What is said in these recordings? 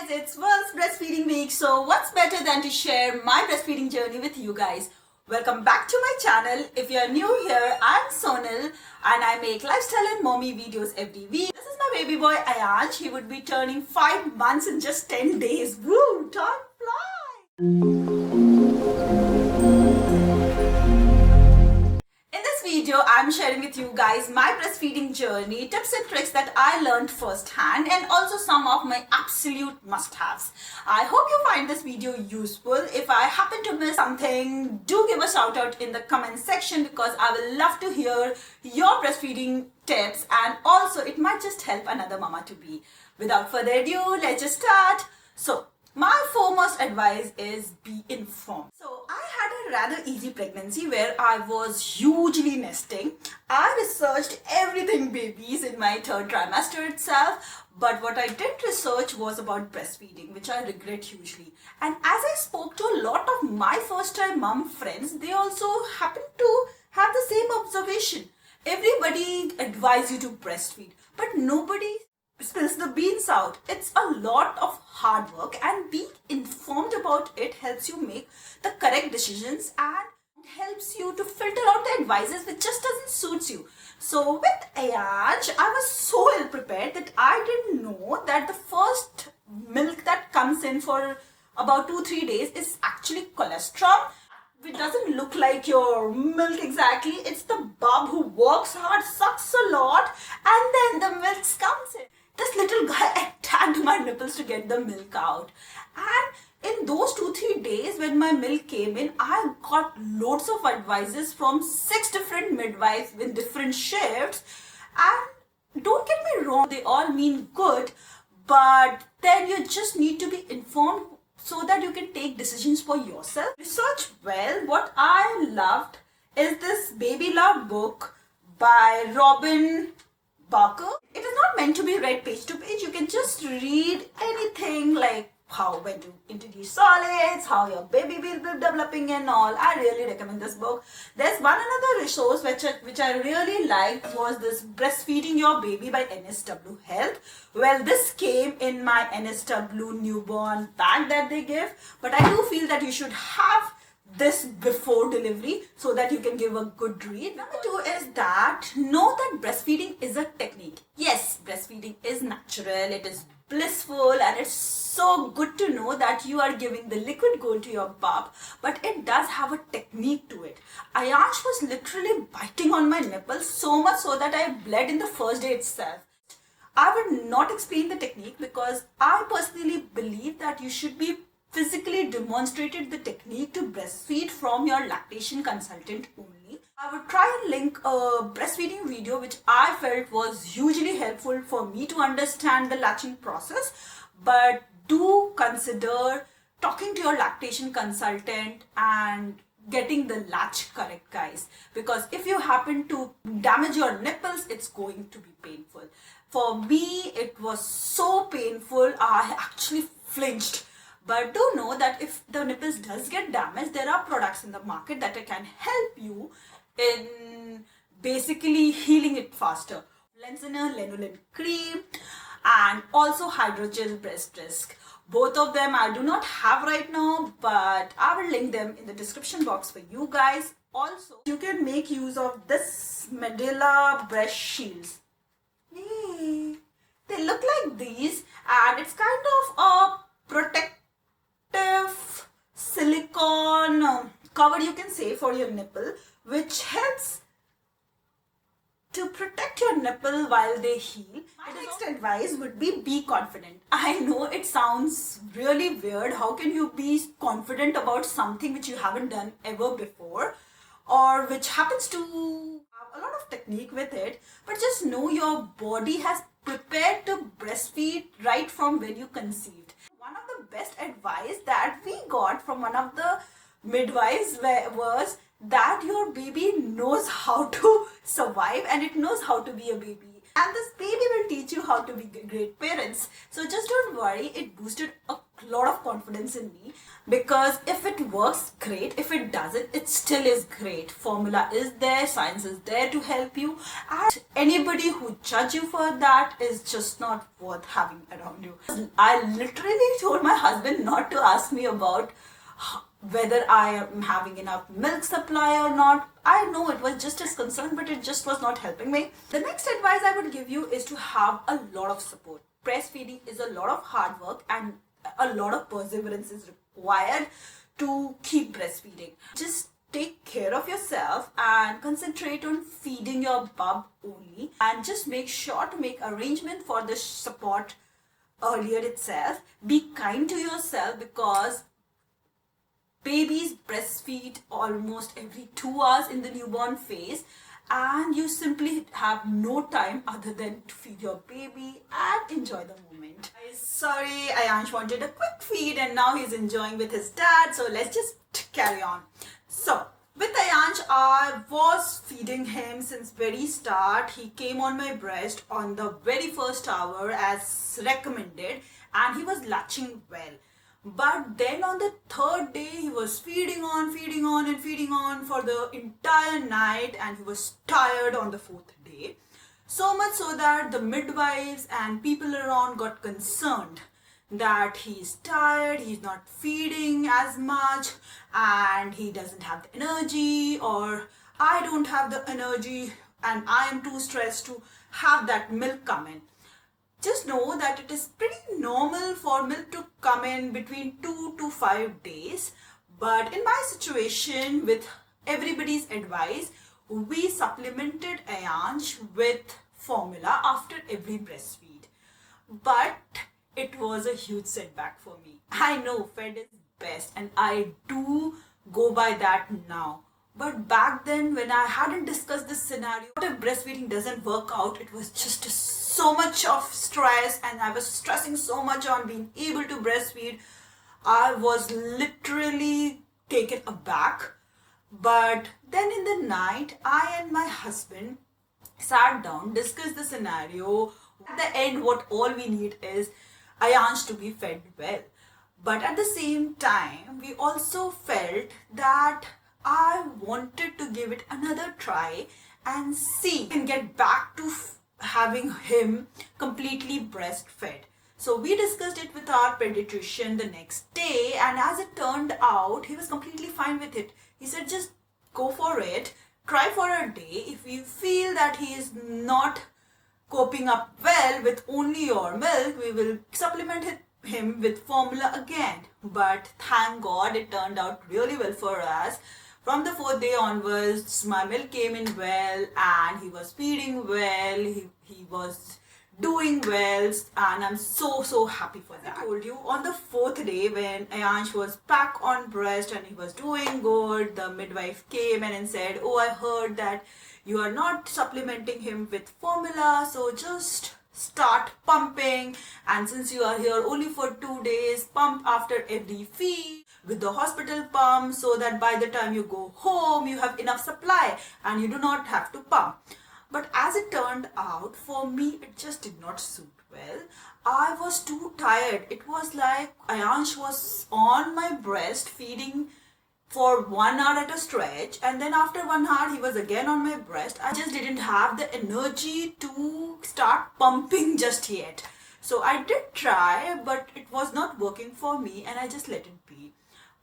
guys, it's World's Breastfeeding Week, so what's better than to share my breastfeeding journey with you guys. Welcome back to my channel. If you're new here, I'm Sonal and I make lifestyle and mommy videos every week. This is my baby boy Ayansh. He would be turning 5 months in just 10 days. Woo! Time flies! Video, I'm sharing with you guys my breastfeeding journey, tips and tricks that I learned firsthand, and also some of my absolute must-haves. I hope you find this video useful. If I happen to miss something, do give a shout out in the comment section because I will love to hear your breastfeeding tips, and also it might just help another mama to be. Without further ado, let's just start. So, my foremost advice is be informed. So I had a rather easy pregnancy where I was hugely nesting. I researched everything babies in my third trimester itself, but what I didn't research was about breastfeeding, which I regret hugely. And as I spoke to a lot of my first time mom friends, they also happened to have the same observation. Everybody advised you to breastfeed, but nobody spills the beans out. It's a lot of hard work, and being informed about it helps you make the correct decisions and helps you to filter out the advices which just doesn't suit you. So with Ayansh, I was so ill prepared that I didn't know that the first milk that comes in for about 2-3 days is actually cholesterol. It doesn't look like your milk exactly. It's the bub who works hard, sucks a lot, and then the milk comes in. This little guy attacked my nipples to get the milk out. And in those 2-3 days when my milk came in, I got loads of advices from 6 different midwives in different shifts. And don't get me wrong, they all mean good, but then you just need to be informed so that you can take decisions for yourself. Research well. What I loved is this Baby Love book by Robin Barker. It is not meant to be read page to page. You can just read anything like when to introduce solids, how your baby will be developing and all. I really recommend this book. There's one another resource which I really liked was this Breastfeeding Your Baby by NSW Health. Well, this came in my NSW newborn pack that they give, but I do feel that you should have this before delivery so that you can give a good read. Number 2 is that know that breastfeeding is a technique. Yes, breastfeeding is natural, it is blissful, and it's so good to know that you are giving the liquid gold to your bub, but it does have a technique to it. Ayansh was literally biting on my nipples so much so that I bled in the first day itself. I will not explain the technique because I personally believe that you should be physically demonstrated the technique to breastfeed from your lactation consultant only. I would try and link a breastfeeding video which I felt was hugely helpful for me to understand the latching process, but do consider talking to your lactation consultant and getting the latch correct, guys, because if you happen to damage your nipples, it's going to be painful. For me, it was so painful, I actually flinched. But do know that if the nipples does get damaged, there are products in the market that can help you in basically healing it faster. Lensioner, Lanolin cream, and also hydrogel breast disc. Both of them I do not have right now, but I will link them in the description box for you guys. Also, you can make use of this Medela breast shields. Yay. They look like these, and it's kind of a protective silicone cover, you can say, for your nipple, which helps to protect your nipple while they heal. My next advice would be confident. I know it sounds really weird. How can you be confident about something which you haven't done ever before, or which happens to have a lot of technique with it, but just know your body has prepared to breastfeed right from when you conceived. One of the best advice that we got from one of the midwives was that your baby knows how to survive and it knows how to be a baby. And this baby will teach you how to be great parents. So just don't worry, it boosted a lot of confidence in me, because if it works, great. If it doesn't, it still is great. Formula is there, science is there to help you, and anybody who judge you for that is just not worth having around you. I literally told my husband not to ask me about whether I am having enough milk supply or not. I know it was just his concern, but it just was not helping me. The next advice I would give you is to have a lot of support. Breastfeeding is a lot of hard work and a lot of perseverance is required to keep breastfeeding. Just take care of yourself and concentrate on feeding your bub only, and just make sure to make arrangement for the support earlier itself. Be kind to yourself, because babies breastfeed almost every 2 hours in the newborn phase, and you simply have no time other than to feed your baby and enjoy the moment. Sorry, Ayansh wanted a quick feed and now he's enjoying with his dad, so let's just carry on. So with Ayansh, I was feeding him since very start. He came on my breast on the very first hour as recommended, and he was latching well. But then on the third day, he was feeding on for the entire night, and he was tired on the fourth day. So much so that the midwives and people around got concerned that he's tired, he's not feeding as much, and he doesn't have the energy, or I don't have the energy and I am too stressed to have that milk come in. Just know that it is pretty normal for milk to come in between 2 to 5 days. But in my situation, with everybody's advice, we supplemented Ayansh with formula after every breastfeed. But it was a huge setback for me. I know fed is best and I do go by that now. But back then, when I hadn't discussed this scenario, what if breastfeeding doesn't work out, it was just so much of stress, and I was stressing so much on being able to breastfeed. I was literally taken aback. But then in the night, I and my husband sat down, discussed the scenario. At the end, what all we need is Ayansh to be fed well. But at the same time, we also felt that I wanted to give it another try and see and get back to having him completely breastfed. So we discussed it with our pediatrician the next day, and as it turned out, he was completely fine with it. He said, just go for it, try for a day. If you feel that he is not coping up well with only your milk, we will supplement him with formula again. But thank God, it turned out really well for us. From the fourth day onwards, my milk came in well and he was feeding well, he was doing well, and I'm so happy for that. I told you, on the fourth day when Ayansh was back on breast and he was doing good, the midwife came and said, oh, I heard that you are not supplementing him with formula, so just start pumping, and since you are here only for 2 days, pump after every feed with the hospital pump, so that by the time you go home you have enough supply and you do not have to pump. But as it turned out, for me it just did not suit well. I was too tired. It was like Ayansh was on my breast feeding for 1 hour at a stretch, and then after 1 hour he was again on my breast. I just didn't have the energy to start pumping just yet. So I did try, but it was not working for me and I just let it be.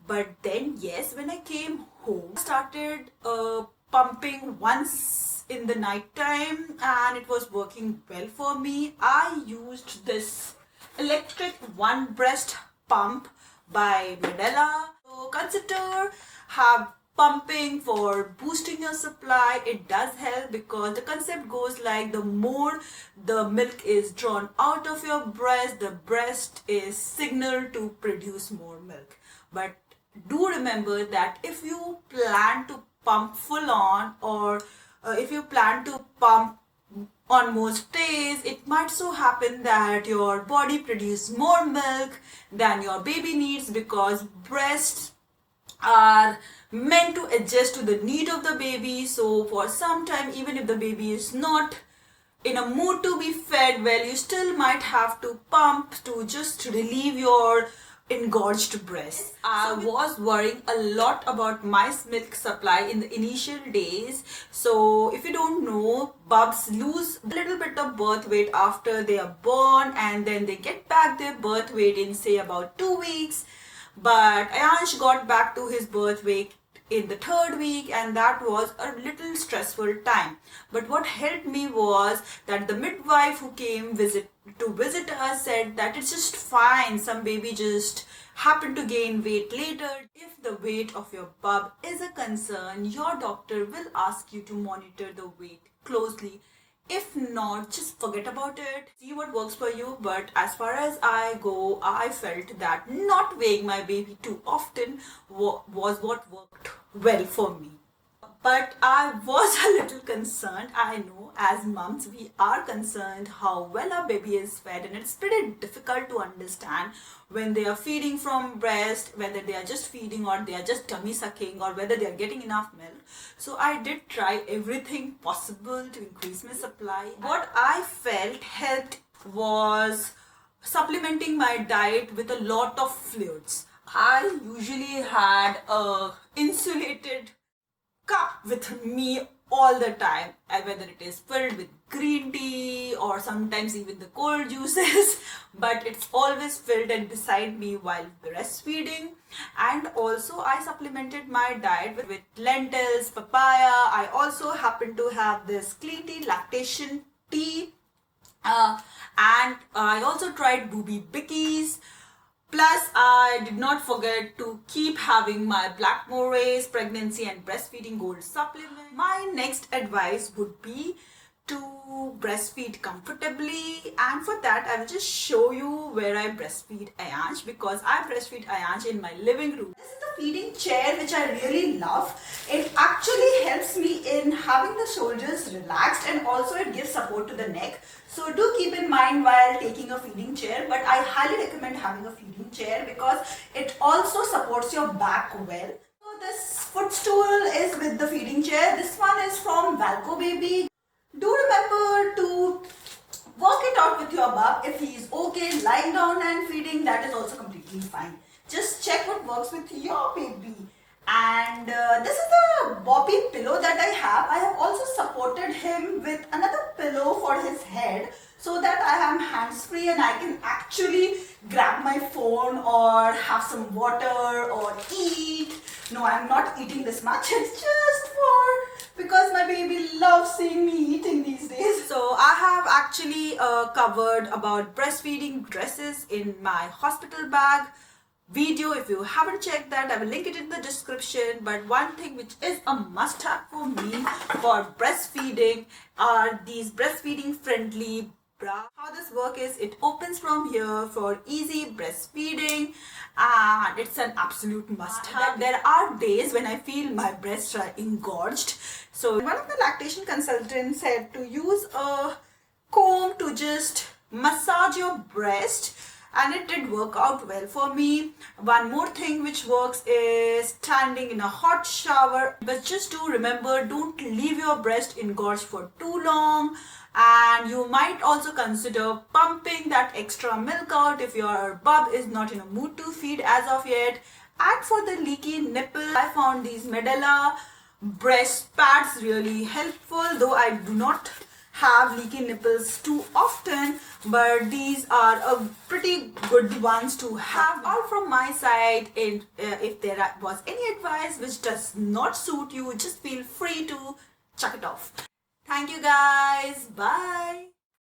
But then yes, when I came home, I started pumping once in the night time and it was working well for me. I used this electric one breast pump by Medela. So consider have pumping for boosting your supply. It does help, because the concept goes like, the more the milk is drawn out of your breast, the breast is signaled to produce more milk. But do remember that if you plan to pump full on, or if you plan to pump on most days, it might so happen that your body produces more milk than your baby needs, because breasts are meant to adjust to the need of the baby. So for some time, even if the baby is not in a mood to be fed well, you still might have to pump to just relieve your engorged breasts. I was worrying a lot about my milk supply in the initial days. So if you don't know, bubs lose a little bit of birth weight after they are born, and then they get back their birth weight in say about 2 weeks. But Ayansh got back to his birth weight in the third week, and that was a little stressful time. But what helped me was that the midwife who came to visit us said that it's just fine, some baby just happened to gain weight later. If the weight of your bub is a concern, your doctor will ask you to monitor the weight closely. If not, just forget about it. See what works for you. But as far as I go, I felt that not weighing my baby too often was what worked well for me. But I was a little concerned. I know as moms we are concerned how well our baby is fed, and it's pretty difficult to understand when they are feeding from breast, whether they are just feeding or they are just tummy sucking, or whether they are getting enough milk. So I did try everything possible to increase my supply. What I felt helped was supplementing my diet with a lot of fluids. I usually had a insulated cup with me all the time, whether it is filled with green tea or sometimes even the cold juices, but it's always filled and beside me while breastfeeding. And also I supplemented my diet with lentils, papaya. I also happen to have this clean tea lactation tea, and I also tried booby bickies. Plus, I did not forget to keep having my Black Morays pregnancy and breastfeeding gold supplement. My next advice would be to breastfeed comfortably, and for that I will just show you where I breastfeed Ayansh, because I breastfeed Ayansh in my living room. This is the feeding chair which I really love. It actually helps me in having the shoulders relaxed, and also it gives support to the neck. So do keep in mind while taking a feeding chair, but I highly recommend having a feeding chair because it also supports your back well. So this footstool is with the feeding chair. This one is from Valco Baby. Do remember to work it out with your bub. If he is okay lying down and feeding, that is also completely fine. Just check what works with your baby. And this is the Bobby pillow that I have. I have also supported him with another pillow for his head, so that I am hands-free and I can actually grab my phone or have some water or eat. No, I'm not eating this much. It's just because my baby loves seeing me eating these days. So I have actually covered about breastfeeding dresses in my hospital bag video. If you haven't checked that, I will link it in the description. But one thing which is a must-have for me for breastfeeding are these breastfeeding friendly bra. How this work is, it opens from here for easy breastfeeding, and it's an absolute must-have. There are days when I feel my breasts are engorged, so one of the lactation consultants said to use a comb to just massage your breast, and it did work out well for me. One more thing which works is standing in a hot shower. But just do remember, don't leave your breast engorged for too long, and you might also consider pumping that extra milk out if your bub is not in a mood to feed as of yet. And for the leaky nipple, I found these Medela breast pads really helpful, though I do not have leaky nipples too often, but these are a pretty good ones to have. All from my side. If there was any advice which does not suit you, just feel free to chuck it off. Thank you guys. Bye.